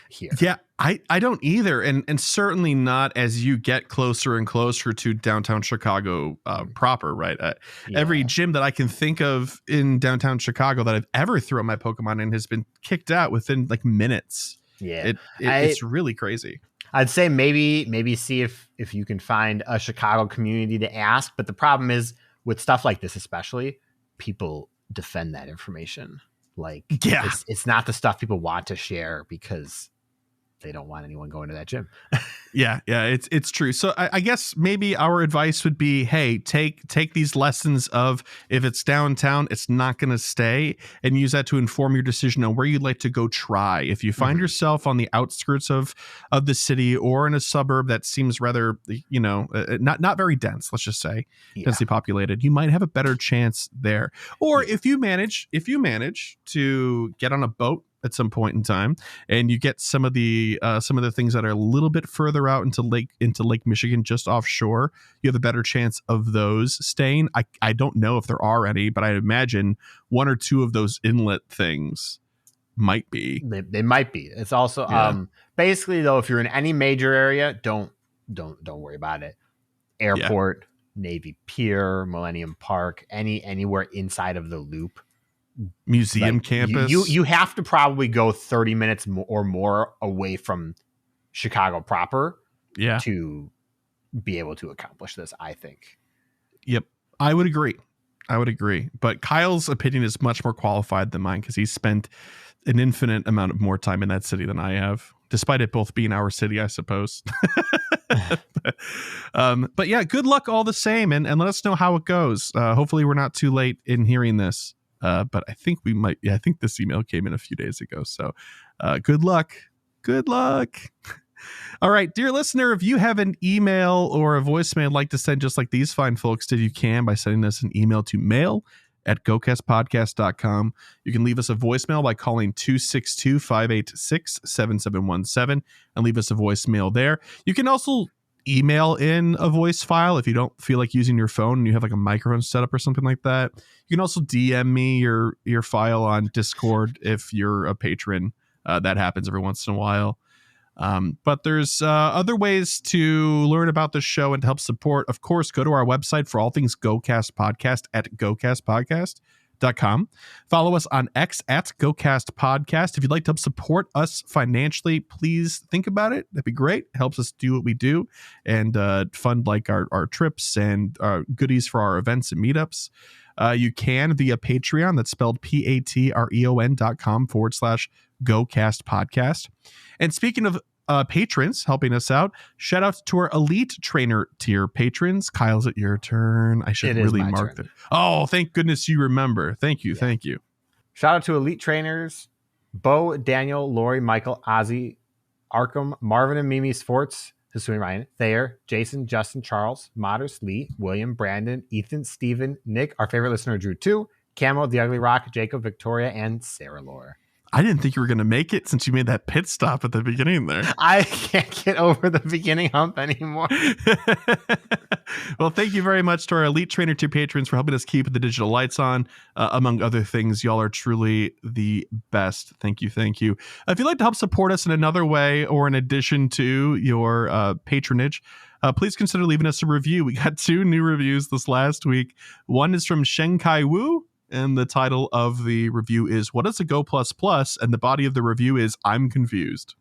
here. Yeah, I don't either. And certainly not as you get closer and closer to downtown Chicago proper, right? Every gym that I can think of in downtown Chicago that I've ever thrown my Pokemon in has been kicked out within like minutes. Yeah. It's really crazy. I'd say maybe see if you can find a Chicago community to ask. But the problem is with stuff like this, especially, people defend that information. Like, it's not the stuff people want to share because they don't want anyone going to that gym. Yeah, it's true. So I guess maybe our advice would be, hey, take these lessons of if it's downtown, it's not going to stay, and use that to inform your decision on where you'd like to go try. If you find yourself on the outskirts of the city or in a suburb that seems rather, not very dense, let's just say, densely populated, you might have a better chance there. Or if you manage to get on a boat at some point in time and you get some of the things that are a little bit further out into Lake Michigan, just offshore, you have a better chance of those staying. I don't know if there are any, but I imagine one or two of those inlet things might be. They might be. It's also basically though, if you're in any major area, don't worry about it. Airport, Navy Pier, Millennium Park, anywhere inside of the loop. Museum campus. You have to probably go 30 minutes or more away from Chicago proper to be able to accomplish this, I think. Yep. I would agree. But Kyle's opinion is much more qualified than mine because he's spent an infinite amount of more time in that city than I have, despite it both being our city, I suppose. But yeah, good luck all the same. And let us know how it goes. Hopefully we're not too late in hearing this. But I think we might. Yeah, I think this email came in a few days ago. So good luck. All right, dear listener, if you have an email or a voicemail you'd like to send just like these fine folks did, you can by sending us an email to mail@gocastpodcast.com. You can leave us a voicemail by calling 262-586-7717 and leave us a voicemail there. You can also email in a voice file if you don't feel like using your phone and you have like a microphone set up or something like that. You can also DM me your file on Discord if you're a patron. That happens every once in a while. But there's other ways to learn about the show and to help support. Of course, go to our website for all things GoCast Podcast at GoCastPodcast.com. Follow us on X at GoCast Podcast. If you'd like to help support us financially, please think about it. That'd be great. It helps us do what we do and fund like our trips and goodies for our events and meetups. You can via Patreon. That's spelled patreon.com/GoCast Podcast. And speaking of patrons helping us out, shout out to our elite trainer tier patrons. Kyle's it your turn. I should really mark that. Oh, thank goodness you remember. Thank you. Shout out to elite trainers Bo, Daniel, Lori, Michael, Ozzy, Arkham, Marvin and Mimi Sports, Hasumi Ryan, Thayer, Jason, Justin, Charles, Modders, Lee, William, Brandon, Ethan, Steven, Nick, our favorite listener, Drew 2, Camo, The Ugly Rock, Jacob, Victoria, and Sarah Lore. I didn't think you were going to make it since you made that pit stop at the beginning there. I can't get over the beginning hump anymore. Well, thank you very much to our Elite Trainer 2 patrons for helping us keep the digital lights on, among other things. Y'all are truly the best. Thank you. Thank you. If you'd like to help support us in another way or in addition to your patronage, please consider leaving us a review. We got 2 new reviews this last week. One is from Shenkai Wu. And the title of the review is What is a Go Plus Plus? And the body of the review is I'm confused.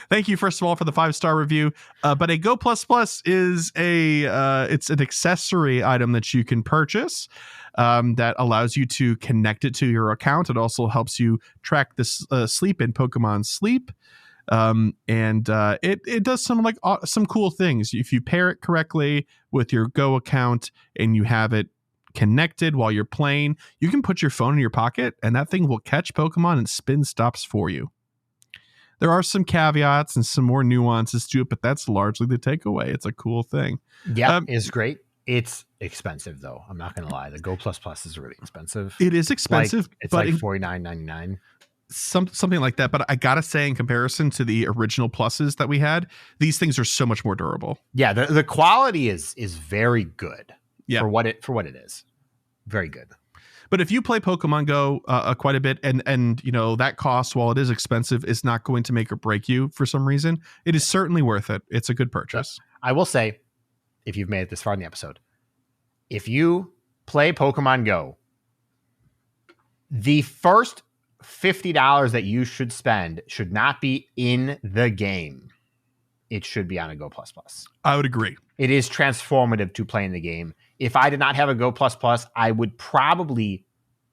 Thank you, first of all, for the 5-star review. But a Go Plus Plus is it's an accessory item that you can purchase that allows you to connect it to your account. It also helps you track the sleep in Pokemon Sleep. It does some cool things. If you pair it correctly with your Go account and you have it connected while you're playing, you can put your phone in your pocket and that thing will catch Pokemon and spin stops for you. There are some caveats and some more nuances to it, but that's largely the takeaway. It's a cool thing. Yeah, it's great. It's expensive though. I'm not gonna lie. The Go Plus Plus is really expensive. It is expensive. It's like $49.99. Something like that. But I gotta say, in comparison to the original pluses that we had, these things are so much more durable. Yeah, the quality is very good. Yeah, for what it is, very good. But if you play Pokemon Go quite a bit, and you know that cost, while it is expensive, is not going to make or break you for some reason, it is certainly worth it. It's a good purchase. I will say, if you've made it this far in the episode, if you play Pokemon Go, the first $50 that you should spend should not be in the game. It should be on a Go Plus Plus. I would agree. It is transformative to playing the game. If I did not have a Go Plus Plus, I would probably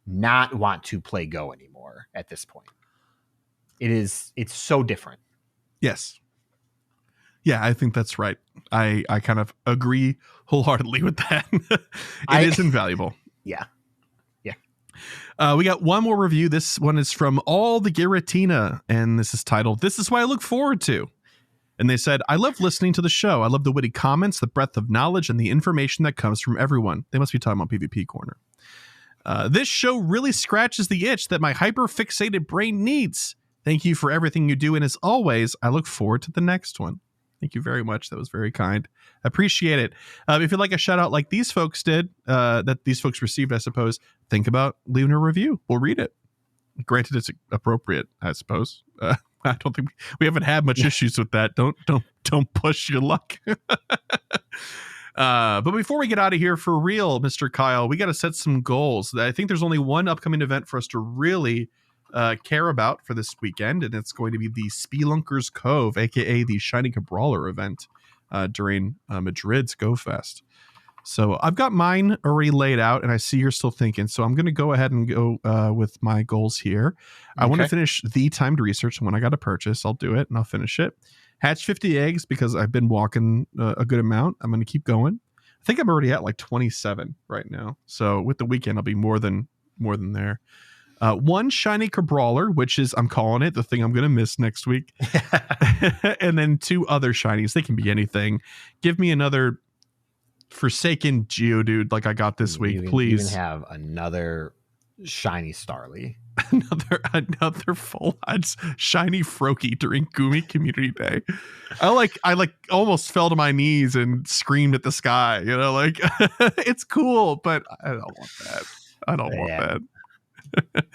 not want to play Go anymore at this point. It's so different. Yes. Yeah, I think that's right. I kind of agree wholeheartedly with that. It is invaluable. Yeah. We got one more review. This one is from All the Giratina, and this is titled, This is What I Look Forward to. And they said, I love listening to the show. I love the witty comments, the breadth of knowledge, and the information that comes from everyone. They must be talking about PvP Corner. This show really scratches the itch that my hyper-fixated brain needs. Thank you for everything you do. And as always, I look forward to the next one. Thank you very much. That was very kind. Appreciate it. If you'd like a shout out like these folks did, that these folks received, I suppose, think about leaving a review. We'll read it. Granted, it's appropriate, I suppose. I don't think we haven't had much issues with that. Don't push your luck. But before we get out of here for real, Mr. Kyle, we got to set some goals. I think there's only one upcoming event for us to really care about for this weekend, and it's going to be the Spelunker's Cove, aka the Shiny Crabrawler event during Madrid's GoFest. So I've got mine already laid out, and I see you're still thinking. So I'm going to go ahead and go with my goals here. I want to finish the timed research. When I got to purchase, I'll do it, and I'll finish it. Hatch 50 eggs because I've been walking a good amount. I'm going to keep going. I think I'm already at like 27 right now. So with the weekend, I'll be more than there. One Shiny Crabrawler, which is, I'm calling it, the thing I'm going to miss next week. And then 2 other shinies. They can be anything. Give me another Forsaken Geodude like I got this week, please. You can have another shiny Starly. another full odds shiny Froakie during Gumi Community Day. I almost fell to my knees and screamed at the sky, you know, like it's cool, but I don't want that. I don't want that.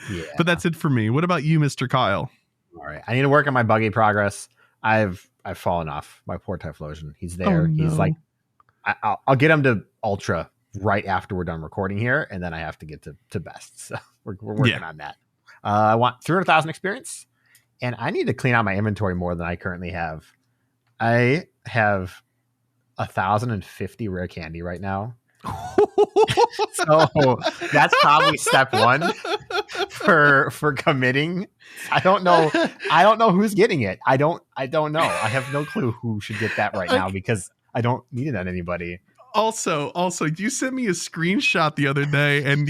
Yeah. But that's it for me. What about you, Mr. Kyle? All right. I need to work on my buggy progress. I've fallen off my poor Typhlosion. He's there. Oh, no. He's like, I'll get him to Ultra right after we're done recording here, and then I have to get to Best. So we're working on that. I want 300,000 experience, and I need to clean out my inventory more than I currently have. I have 1,050 rare candy right now. So that's probably step 1 for committing. I don't know who's getting it. I don't know. I have no clue who should get that right now because I don't need it on anybody. Also, you sent me a screenshot the other day, and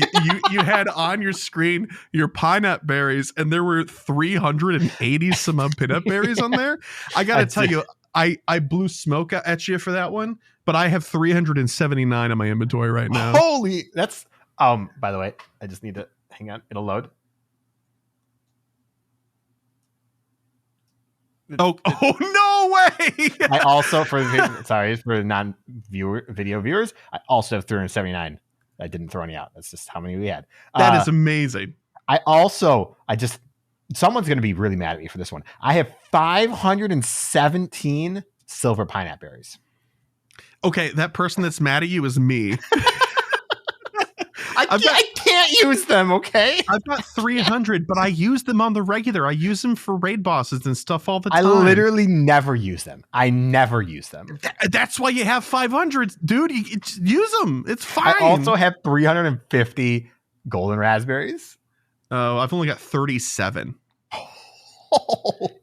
you had on your screen your pineapple berries, and there were 380 some odd peanut berries on there. I gotta tell you, I blew smoke at you for that one, but I have 379 in my inventory right now. Holy, that's by the way, I just need to hang on, it'll load. Oh no way! I also for non-video viewers, I also have 379. I didn't throw any out. That's just how many we had. That is amazing. Someone's going to be really mad at me for this one. I have 517 silver pineapple berries. Okay, that person that's mad at you is me. I can't use them, okay? I've got 300, but I use them on the regular. I use them for raid bosses and stuff all the time. I literally never use them. I never use them. That's why you have 500, dude. Use them. It's fine. I also have 350 golden raspberries. Oh, I've only got 37.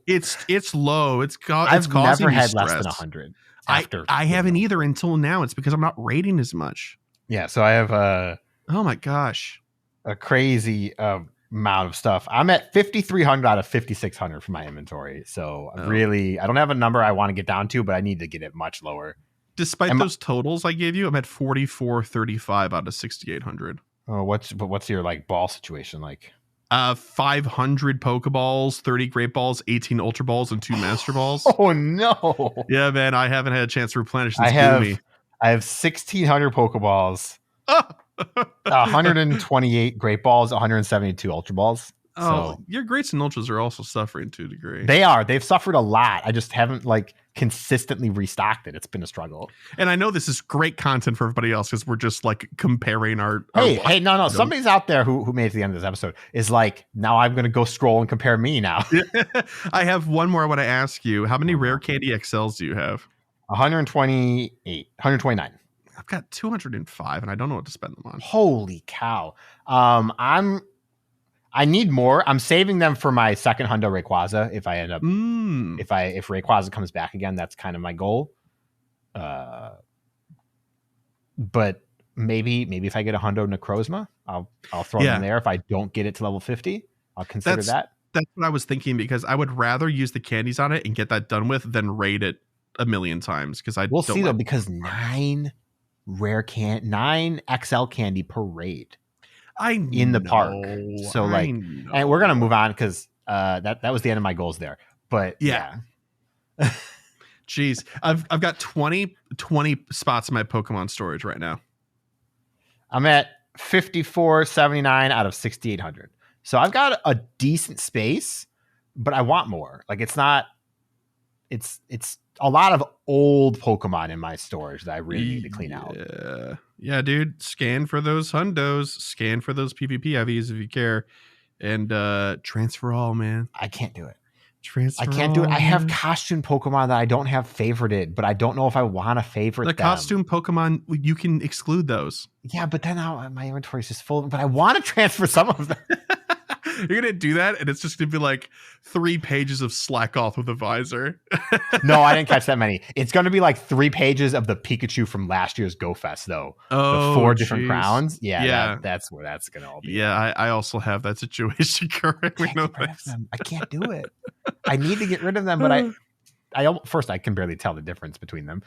It's low. I've never had stress. less than 100. I haven't either until now. It's because I'm not raiding as much. Yeah, so I have oh my gosh, a crazy amount of stuff. I'm at 5,300 out of 5,600 for my inventory. So really, I don't have a number I want to get down to, but I need to get it much lower. Despite those totals I gave you, I'm at 4,435 out of 6,800. Oh, what's your like ball situation like? 500 Pokeballs, 30 Great Balls, 18 Ultra Balls, and 2 Master Balls. Oh no! Yeah, man, I haven't had a chance to replenish since I have Goomy. 1,600 Pokeballs, 128 Great Balls, 172 Ultra Balls. Oh, your Greats and Ultras are also suffering to a degree. They've suffered a lot. I just haven't like consistently restocked it. It's been a struggle. And I know this is great content for everybody else because we're just like comparing our Hey, no. Somebody's out there who made it to the end of this episode is like, now I'm going to go scroll and compare me now. I have one more I want to ask you. How many Rare Candy XLs do you have? 129. I've got 205 and I don't know what to spend them on. Holy cow. I need more. I'm saving them for my second Hundo Rayquaza. If I end up, if Rayquaza comes back again, that's kind of my goal. But maybe if I get a Hundo Necrozma, I'll throw them in there. If I don't get it to level 50, I'll consider that. That's what I was thinking because I would rather use the candies on it and get that done with than raid it a million times. Because we'll see though, because 9 XL candy per raid. In the park. So and we're gonna move on because that was the end of my goals there. But yeah. Jeez. I've got 20 spots in my Pokemon storage right now. I'm at 5,479 out of 6,800. So I've got a decent space, but I want more. Like it's a lot of old Pokemon in my storage that I really need to clean out. Yeah, dude. Scan for those hundos. Scan for those PvP IVs if you care. And transfer all, man. I can't do it. I can't do it. I have costume Pokemon that I don't have favorited, but I don't know if I want to favorite them. Costume Pokemon, you can exclude those. Yeah, but then my inventory is just full. But I want to transfer some of them. You're gonna do that, and it's just gonna be like 3 pages of Slack Off with a visor. No, I didn't catch that many. It's gonna be like 3 pages of the Pikachu from last year's GOFest, though. Oh, the 4 different crowns. Yeah. That's where that's gonna all be. Yeah, I also have that situation currently. I can't do it. I need to get rid of them, but I can barely tell the difference between them.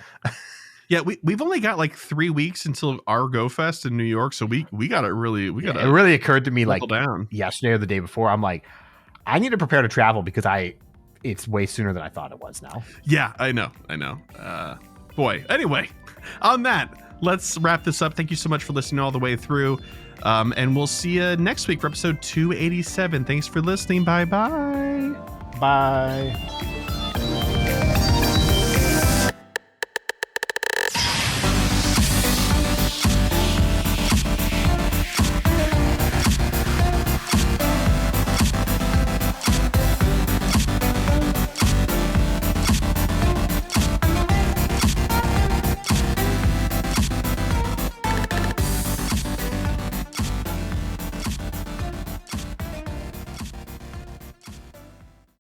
Yeah, we've only got like 3 weeks until our GoFest in New York, so we got it really. It really occurred to me like down. Yesterday or the day before. I'm like, I need to prepare to travel because it's way sooner than I thought it was now. Yeah, I know. Boy, anyway, on that, let's wrap this up. Thank you so much for listening all the way through, and we'll see you next week for episode 287. Thanks for listening. Bye. Bye.